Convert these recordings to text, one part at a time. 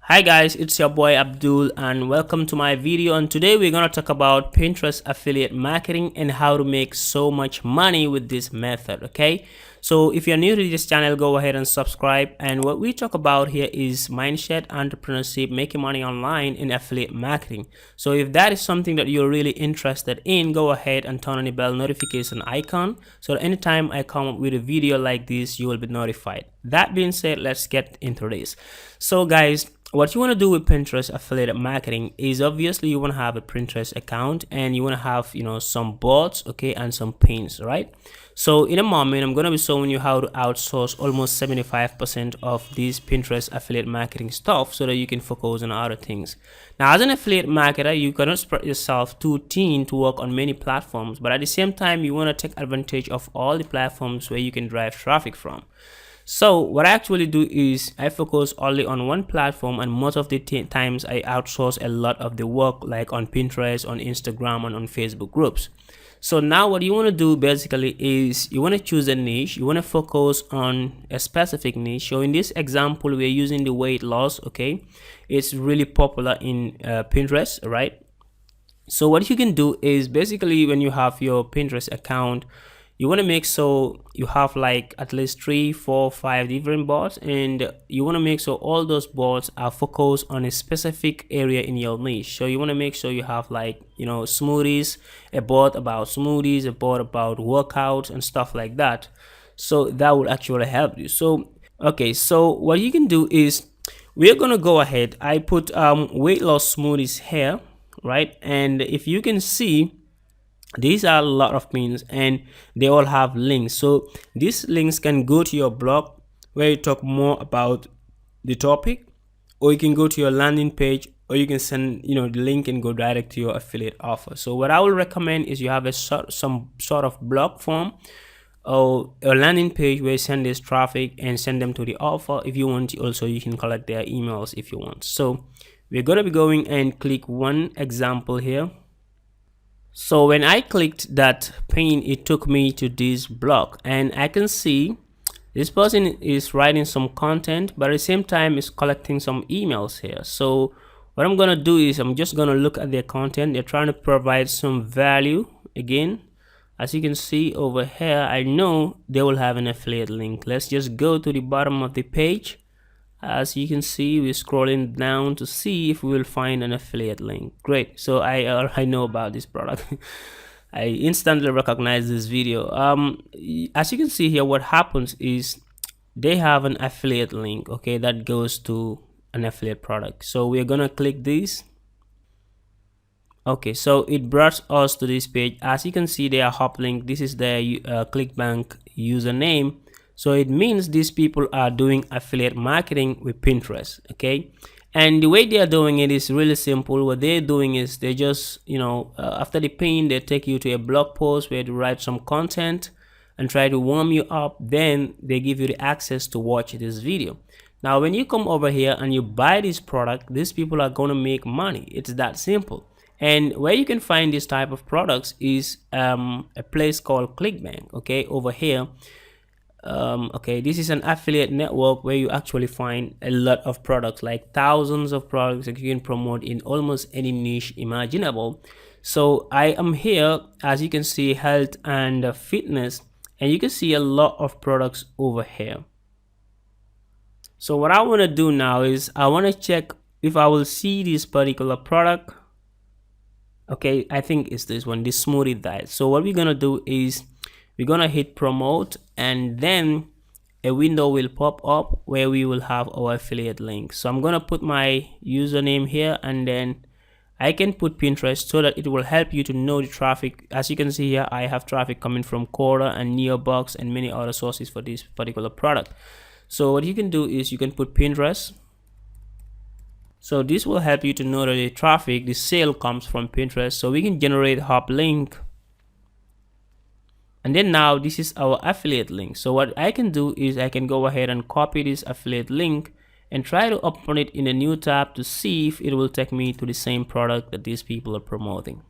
Hi guys, it's your boy Abdul and welcome to my video, and today we're going to talk about Pinterest affiliate marketing and how to make so much money with this method. Okay, so if you're new to this channel, go ahead and subscribe. And what we talk about here is mindset, entrepreneurship, making money online in affiliate marketing. So if that is something that you're really interested in, go ahead and turn on the bell notification icon so that anytime I come up with a video like this, you will be notified. That being said, let's get into this. So guys, what you want to do with Pinterest affiliate marketing is obviously you want to have a Pinterest account and you want to have, some bots, okay, and some pins, right? So in a moment, I'm going to be showing you how to outsource almost 75% of these Pinterest affiliate marketing stuff so that you can focus on other things. Now, as an affiliate marketer, you cannot spread yourself too thin to work on many platforms, but at the same time, you want to take advantage of all the platforms where you can drive traffic from. So what I actually do is I focus only on one platform, and most of the times I outsource a lot of the work, like on Pinterest, on Instagram, and on Facebook groups. So now what you want to do basically is you want to choose a niche. You want to focus on a specific niche. So in this example, we're using the weight loss. Okay, it's really popular in Pinterest, right? So what you can do is basically when you have your Pinterest account, you want to make so you have like at least 3, 4, 5 different bots, and you want to make sure all those bots are focused on a specific area in your niche. So you want to make sure you have like smoothies, a bot about smoothies, a bot about workouts and stuff like that. So that would actually help you. So okay, so what you can do is we're gonna go ahead. I put weight loss smoothies here, right? And if you can see, these are a lot of pins and they all have links. So these links can go to your blog where you talk more about the topic, or you can go to your landing page, or you can send the link and go direct to your affiliate offer. So what I will recommend is you have some sort of blog form or a landing page where you send this traffic and send them to the offer. If you want, also you can collect their emails if you want. So we're going to be going and click one example here. So when I clicked that pane, it took me to this blog, and I can see this person is writing some content, but at the same time is collecting some emails here. So what I'm gonna do is I'm just gonna look at their content. They're trying to provide some value. Again, as you can see over here, I know they will have an affiliate link. Let's just go to the bottom of the page. As you can see, we're scrolling down to see if we will find an affiliate link. Great. So I know about this product. I instantly recognize this video. As you can see here, what happens is they have an affiliate link, okay, that goes to an affiliate product. So we're gonna click this. Okay, so it brought us to this page. As you can see, they are hop link. This is their clickbank username. So it means these people are doing affiliate marketing with Pinterest, okay? And the way they are doing it is really simple. What they're doing is they just, after the pin, they take you to a blog post where to write some content and try to warm you up. Then they give you the access to watch this video. Now, when you come over here and you buy this product, these people are going to make money. It's that simple. And where you can find this type of products is a place called Clickbank, okay, over here. Okay, this is an affiliate network where you actually find a lot of products, like thousands of products that you can promote in almost any niche imaginable. So I am here, as you can see, health and fitness, and you can see a lot of products over here. So what I want to do now is I want to check if I will see this particular product. Okay, I think it's this one, this smoothie diet. So what we're gonna do is we're gonna hit promote, and then a window will pop up where we will have our affiliate link. So I'm gonna put my username here, and then I can put Pinterest so that it will help you to know the traffic. As you can see here, I have traffic coming from Quora and Neobox and many other sources for this particular product. So what you can do is you can put Pinterest. So this will help you to know that the traffic, the sale comes from Pinterest. So we can generate hop link. And then now this is our affiliate link. So what I can do is I can go ahead and copy this affiliate link and try to open it in a new tab to see if it will take me to the same product that these people are promoting.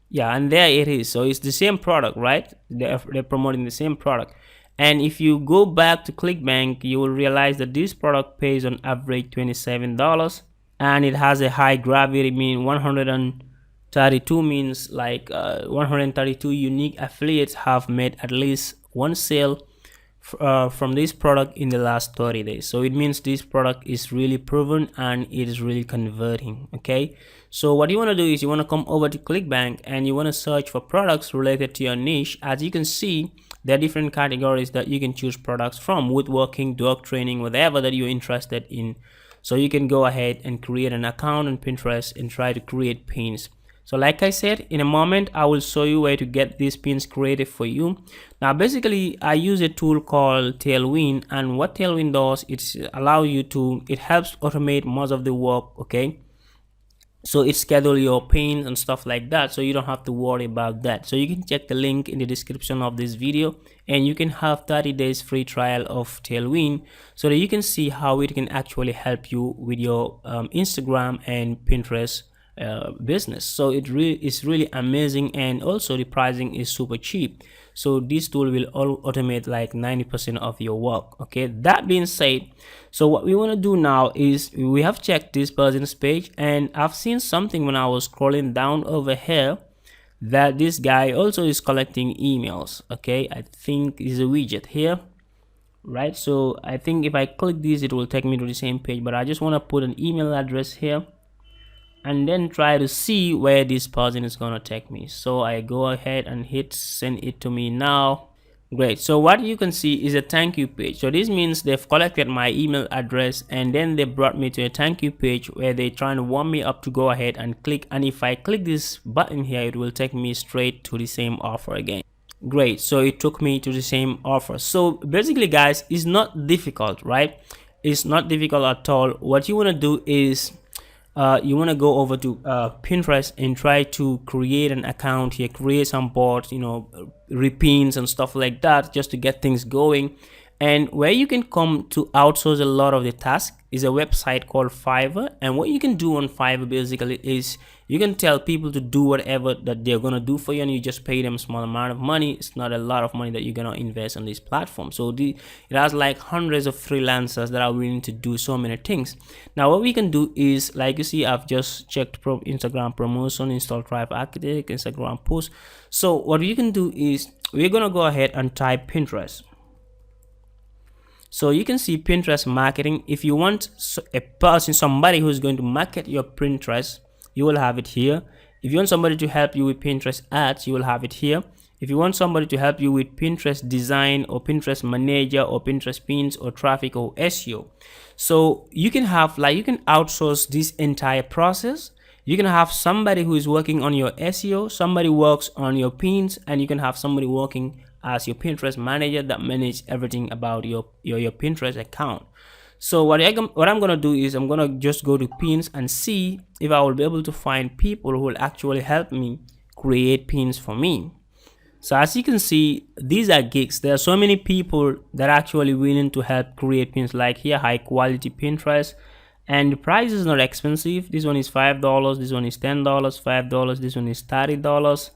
Yeah, and there it is. So it's the same product, right? They're promoting the same product. And if you go back to clickbank, you will realize that this product pays on average $27, and it has a high gravity, mean 132 means like 132 unique affiliates have made at least one sale from this product in the last 30 days. So it means this product is really proven and it is really converting. Okay, so what you want to do is you want to come over to clickbank and you want to search for products related to your niche. As you can see, there are different categories that you can choose products from: woodworking, dog training, whatever that you're interested in. So you can go ahead and create an account on Pinterest and try to create pins. So like I said, in a moment I will show you where to get these pins created for you. Now basically I use a tool called Tailwind, and what Tailwind does, it helps automate most of the work. Okay, so it schedule your pins and stuff like that, so you don't have to worry about that. So you can check the link in the description of this video, and you can have 30 days free trial of Tailwind, so that you can see how it can actually help you with your Instagram and Pinterest business. So it's really amazing, and also the pricing is super cheap. So this tool will automate like 90% of your work. Okay, that being said, so what we want to do now is we have checked this person's page, and I've seen something when I was scrolling down over here that this guy also is collecting emails. Okay, I think is a widget here, right? So I think if I click this, it will take me to the same page, but I just want to put an email address here and then try to see where this person is going to take me. So I go ahead and hit send it to me now. Great. So what you can see is a thank you page. So this means they've collected my email address, and then they brought me to a thank you page where they're trying to warm me up to go ahead and click. And if I click this button here, it will take me straight to the same offer again. Great. So it took me to the same offer. So basically guys, it's not difficult, right? It's not difficult at all. What you want to do is you want to go over to Pinterest and try to create an account here, create some boards, repins and stuff like that, just to get things going. And where you can come to outsource a lot of the task is a website called Fiverr. And what you can do on Fiverr basically is you can tell people to do whatever that they're going to do for you, and you just pay them a small amount of money. It's not a lot of money that you're going to invest on this platform. So it has like hundreds of freelancers that are willing to do so many things. Now what we can do is, like you see, I've just checked Instagram promotion, install Thrive Architect, Instagram post. So what you can do is we're going to go ahead and type Pinterest. So you can see Pinterest marketing. If you want somebody who's going to market your Pinterest, you will have it here. If you want somebody to help you with Pinterest ads, you will have it here. If you want somebody to help you with Pinterest design or Pinterest manager or Pinterest pins or traffic or SEO, so you can outsource this entire process. You can have somebody who is working on your SEO, somebody works on your pins, and you can have somebody working as your Pinterest manager that manage everything about your Pinterest account. So what I'm gonna do is I'm gonna just go to pins and see if I will be able to find people who will actually help me create pins for me. So as you can see, these are gigs. There are so many people that are actually willing to help create pins. Like here, high quality Pinterest, and the price is not expensive. This one is $5, this one is $10, $5, this one is $30.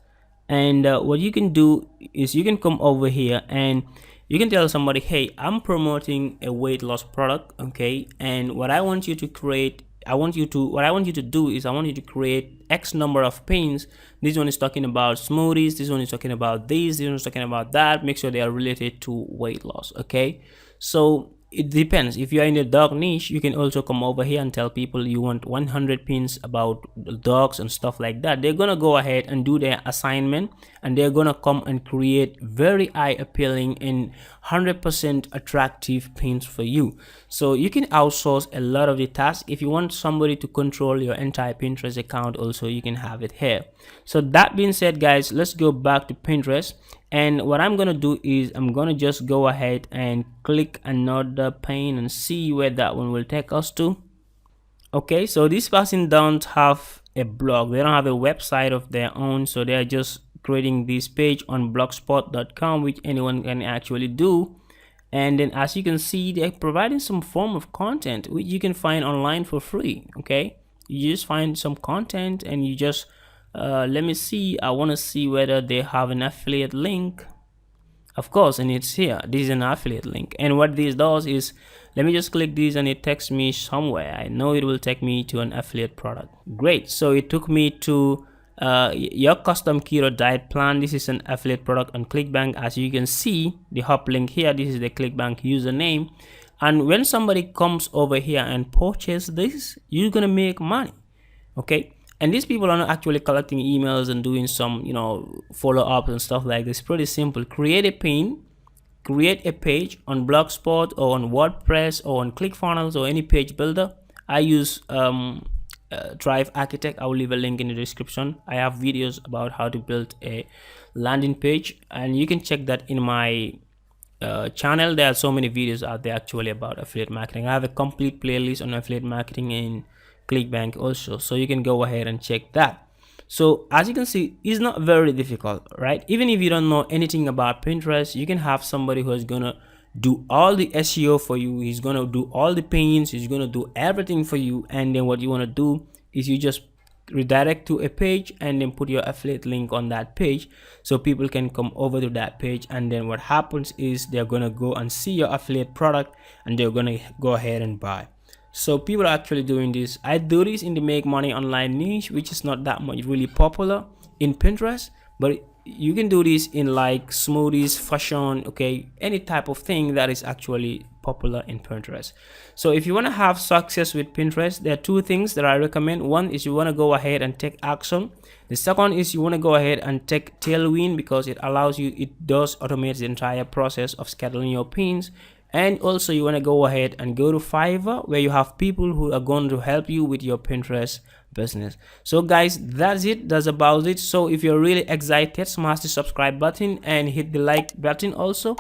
And what you can do is you can come over here and you can tell somebody, hey, I'm promoting a weight loss product, okay, and what I want you to create, what I want you to do is I want you to create X number of pins. This one is talking about smoothies, this one is talking about this one is talking about that. Make sure they are related to weight loss. Okay, so it depends. If you are in the dog niche, you can also come over here and tell people you want 100 pins about dogs and stuff like that. They're gonna go ahead and do their assignment, and they're gonna come and create very eye appealing and 100% attractive pins for you. So you can outsource a lot of the tasks. If you want somebody to control your entire Pinterest account, also you can have it here. So that being said, guys, let's go back to Pinterest. And what I'm gonna do is I'm gonna just go ahead and click another pane and see where that one will take us to. Okay, so this person don't have a blog, they don't have a website of their own, so they're just creating this page on blogspot.com, which anyone can actually do. And then as you can see, they're providing some form of content which you can find online for free. Okay, you just find some content and you just let me see, I want to see whether they have an affiliate link. of course, and it's here. This is an affiliate link, and what this does is, let me just click this and it takes me somewhere. I know it will take me to an affiliate product. Great. So it took me to your custom keto diet plan. This is an affiliate product on clickbank. As you can see, the hub link here, this is the clickbank username, and when somebody comes over here and purchase this, you're gonna make money. Okay, and these people are not actually collecting emails and doing some, you know, follow-ups and stuff like this. Pretty simple. Create a page on Blogspot or on WordPress or on ClickFunnels or any page builder. I use Drive Architect. I will leave a link in the description. I have videos about how to build a landing page, and you can check that in my channel. There are so many videos out there actually about affiliate marketing. I have a complete playlist on affiliate marketing in clickbank also, so you can go ahead and check that. So as you can see, it's not very difficult, right? Even if you don't know anything about Pinterest, you can have somebody who is gonna do all the SEO for you. He's gonna do all the pains, he's gonna do everything for you, and then what you want to do is you just redirect to a page and then put your affiliate link on that page so people can come over to that page, and then what happens is they're gonna go and see your affiliate product and they're gonna go ahead and buy. So people are actually doing this. I do this in the make money online niche, which is not that much really popular in Pinterest, but you can do this in like smoothies, fashion, okay, any type of thing that is actually popular in Pinterest. So if you want to have success with Pinterest, there are two things that I recommend. One is you want to go ahead and take action. The second is you want to go ahead and take Tailwind, because it allows you, it does automate the entire process of scheduling your pins. And also you want to go ahead and go to Fiverr, where you have people who are going to help you with your Pinterest business. So guys, that's it, that's about it. So if you're really excited, smash the subscribe button and hit the like button also,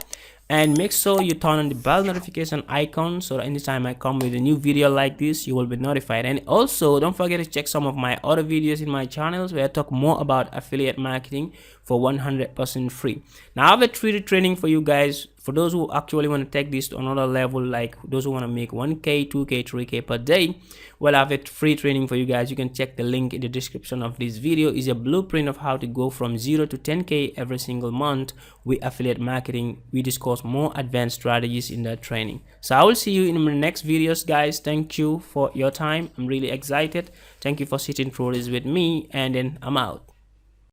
and make sure you turn on the bell notification icon so that anytime I come with a new video like this, you will be notified. And also don't forget to check some of my other videos in my channels where I talk more about affiliate marketing for 100% free. Now I have a 3D training for you guys, for those who actually want to take this to another level, like those who want to make 1k 2k 3k per day. Well, I have a free training for you guys. You can check the link in the description of this video. Is a blueprint of how to go from 0 to 10k every single month with affiliate marketing. We discuss more advanced strategies in that training. So I will see you in my next videos, guys. Thank you for your time. I'm really excited. Thank you for sitting through this with me, and then I'm out.